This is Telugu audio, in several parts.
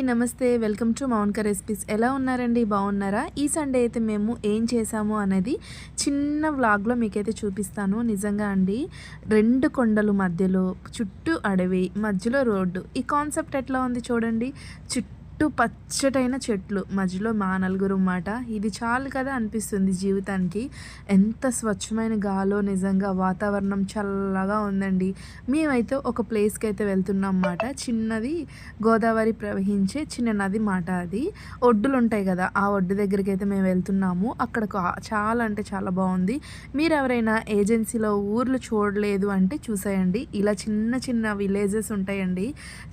నమస్తే. Welcome to Mounika recipes. ఎలా ఉన్నారండి? బాగున్నారా? ఈ సండే అయితే మేము ఏం చేసాము అనేది చిన్న వ్లాగ్లో మీకైతే చూపిస్తాను. నిజంగా అండి, 2 కొండలు మధ్యలో, చుట్టూ అడవి, మధ్యలో రోడ్డు. ఈ కాన్సెప్ట్ ఎట్లా ఉంది చూడండి. చుట్టూ పచ్చటైన చెట్లు, మధ్యలో మా నలుగురు మాట. ఇది చాలు కదా అనిపిస్తుంది జీవితానికి. ఎంత స్వచ్ఛమైన గాలో, నిజంగా వాతావరణం చల్లగా ఉందండి. మేమైతే ఒక ప్లేస్కి అయితే వెళ్తున్నాం అన్నమాట. చిన్నది గోదావరి ప్రవహించే చిన్న నది మాట. అది ఒడ్డులు ఉంటాయి కదా, ఆ ఒడ్డు దగ్గరికి అయితే మేము వెళ్తున్నాము. అక్కడ చాలా అంటే చాలా బాగుంది. మీరు ఎవరైనా ఏజెన్సీలో ఊర్లు చూడలేదు అంటే చూసేయండి. ఇలా చిన్న చిన్న విలేజెస్ ఉంటాయండి.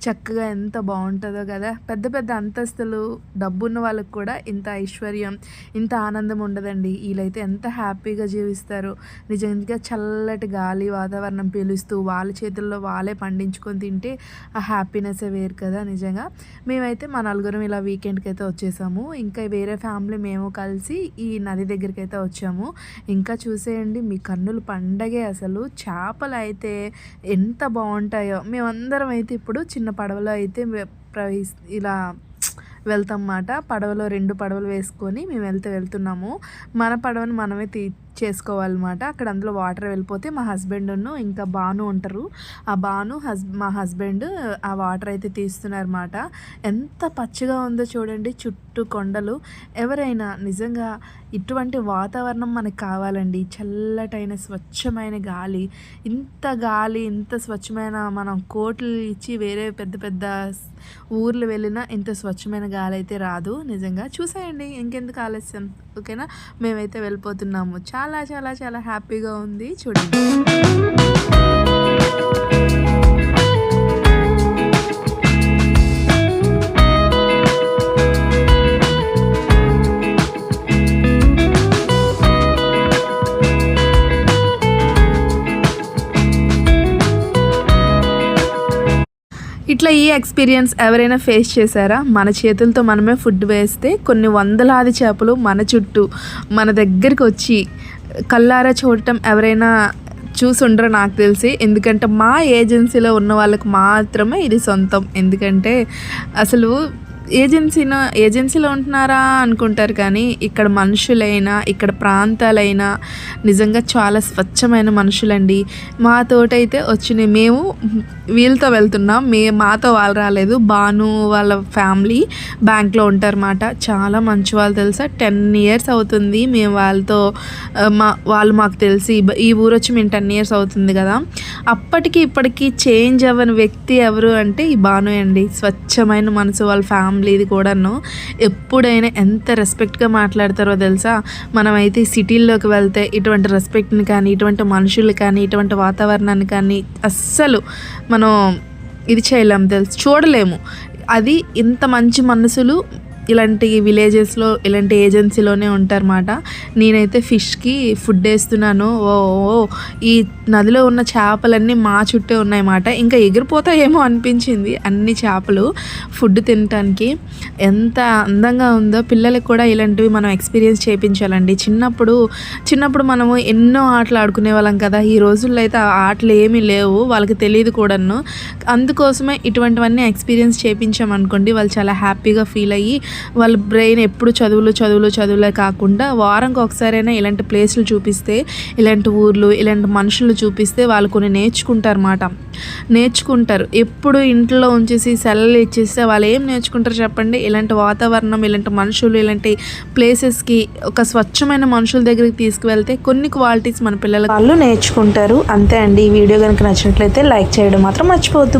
చక్కగా ఎంత బాగుంటుందో కదా. పెద్ద పెద్ద అంతస్తులు, డబ్బున్న వాళ్ళకు కూడా ఇంత ఐశ్వర్యం, ఇంత ఆనందం ఉండదండి. వీళ్ళైతే ఎంత హ్యాపీగా జీవిస్తారు. నిజంగా చల్లటి గాలి, వాతావరణం పీలుస్తూ వాళ్ళ చేతుల్లో వాళ్ళే పండించుకొని తింటే ఆ హ్యాపీనెస్ వేరు కదా. నిజంగా మేమైతే మా నలుగురం ఇలా వీకెండ్కి అయితే వచ్చేసాము. ఇంకా వేరే ఫ్యామిలీ మేము కలిసి ఈ నది దగ్గరికి అయితే వచ్చాము. ఇంకా చూసేయండి, మీ కన్నులు పండగే. అసలు చేపలు అయితే ఎంత బాగుంటాయో. మేమందరం అయితే ఇప్పుడు చిన్న పడవలో అయితే ఇలా వెళ్తాం అన్నమాట. పడవలో 2 పడవలు వేసుకొని మేము వెళ్తున్నాము. మన పడవను మనమే చేసుకోవాలన్నమాట. అక్కడ అందులో వాటర్ వెళ్ళిపోతే మా హస్బెండ్ను ఇంకా బాను ఉంటారు. ఆ బాను మా హస్బెండ్ ఆ వాటర్ అయితే తీస్తున్నారన్నమాట. ఎంత పచ్చగా ఉందో చూడండి, చుట్టూ కొండలు. ఎవరైనా నిజంగా ఇటువంటి వాతావరణం మనకు కావాలండి. చల్లటైన స్వచ్ఛమైన గాలి, ఇంత స్వచ్ఛమైన, మనం కోట్లు ఇచ్చి వేరే పెద్ద పెద్ద ఊర్లు వెళ్ళినా ఇంత స్వచ్ఛమైన గాలి అయితే రాదు. నిజంగా చూసేయండి. ఇంకెందుకు ఆలస్యం, ఓకేనా? మేమైతే వెళ్ళిపోతున్నాము. చాలా చాలా చాలా హ్యాపీగా ఉంది చూడండి. ఇట్లా ఈ ఎక్స్పీరియన్స్ ఎవరైనా ఫేస్ చేశారా? మన చేతులతో మనమే ఫుడ్ వేస్తే కొన్ని వందలాది చేపలు మన చుట్టూ మన దగ్గరికి వచ్చి కళ్ళారా చూడటం ఎవరైనా చూసి ఉండరు నాకు తెలిసి. ఎందుకంటే మా ఏజెన్సీలో ఉన్న వాళ్ళకి మాత్రమే ఇది సొంతం. ఎందుకంటే అసలు ఏజెన్సీలో ఉంటున్నారా అనుకుంటారు, కానీ ఇక్కడ మనుషులైనా, ఇక్కడ ప్రాంతాలైనా నిజంగా చాలా స్వచ్ఛమైన మనుషులండి. మాతోటైతే వచ్చినాయి. మేము వీళ్ళతో వెళ్తున్నాం. మాతో వాళ్ళు రాలేదు. బాను వాళ్ళ ఫ్యామిలీ బ్యాంక్లో ఉంటారన్నమాట. చాలా మంచి వాళ్ళు, తెలుసా. 10 years అవుతుంది మేము వాళ్ళతో, వాళ్ళు మాకు తెలిసి. ఈ ఊరు వచ్చి మేము 10 years అవుతుంది కదా. అప్పటికి ఇప్పటికీ చేంజ్ అవ్వని వ్యక్తి ఎవరు అంటే ఈ బాను అండి. స్వచ్ఛమైన మనసు, వాళ్ళ ఫ్యామిలీది కూడాను. ఎప్పుడైనా ఎంత రెస్పెక్ట్గా మాట్లాడతారో తెలుసా. మనమైతే సిటీల్లోకి వెళ్తే ఇటువంటి రెస్పెక్ట్ని కానీ, ఇటువంటి మనుషులు కానీ, ఇటువంటి వాతావరణాన్ని కానీ అస్సలు మనం ఇది చేయలేము, తెలుసు, చూడలేము. అది ఇంత మంచి మనసులు ఇలాంటి విలేజెస్లో, ఇలాంటి ఏజెన్సీలోనే ఉంటారన్నమాట. నేనైతే ఫిష్కి ఫుడ్ వేస్తున్నాను. ఈ నదిలో ఉన్న చేపలన్నీ మా చుట్టే ఉన్నాయన్నమాట. ఇంకా ఎగిరిపోతాయేమో అనిపించింది అన్ని చేపలు ఫుడ్ తినటానికి. ఎంత అందంగా ఉందో. పిల్లలకు కూడా ఇలాంటివి మనం ఎక్స్పీరియన్స్ చేయించాలండి. చిన్నప్పుడు మనము ఎన్నో ఆటలు ఆడుకునే వాళ్ళం కదా. ఈ రోజుల్లో అయితే ఆ ఆటలు ఏమీ లేవు, వాళ్ళకి తెలియదు కూడాను. అందుకోసమే ఇటువంటివన్నీ ఎక్స్పీరియన్స్ చేయించామనుకోండి, వాళ్ళు చాలా హ్యాపీగా ఫీల్ అయ్యి వాళ్ళ బ్రెయిన్ ఎప్పుడు చదువులే కాకుండా వారంకి ఒకసారైనా ఇలాంటి ప్లేసులు చూపిస్తే, ఇలాంటి ఊర్లు, ఇలాంటి మనుషులు చూపిస్తే వాళ్ళు కొన్ని నేర్చుకుంటారు. ఎప్పుడు ఇంట్లో ఉంచేసి సెలవులు ఇచ్చేస్తే వాళ్ళు ఏం నేర్చుకుంటారు చెప్పండి? ఇలాంటి వాతావరణం, ఇలాంటి మనుషులు, ఇలాంటి ప్లేసెస్కి, ఒక స్వచ్ఛమైన మనుషుల దగ్గరికి తీసుకువెళ్తే కొన్ని క్వాలిటీస్ మన పిల్లలు వాళ్ళు నేర్చుకుంటారు. అంతే అండి. ఈ వీడియో కనుక నచ్చినట్లయితే లైక్ చేయడం మాత్రం మర్చిపోవద్దు.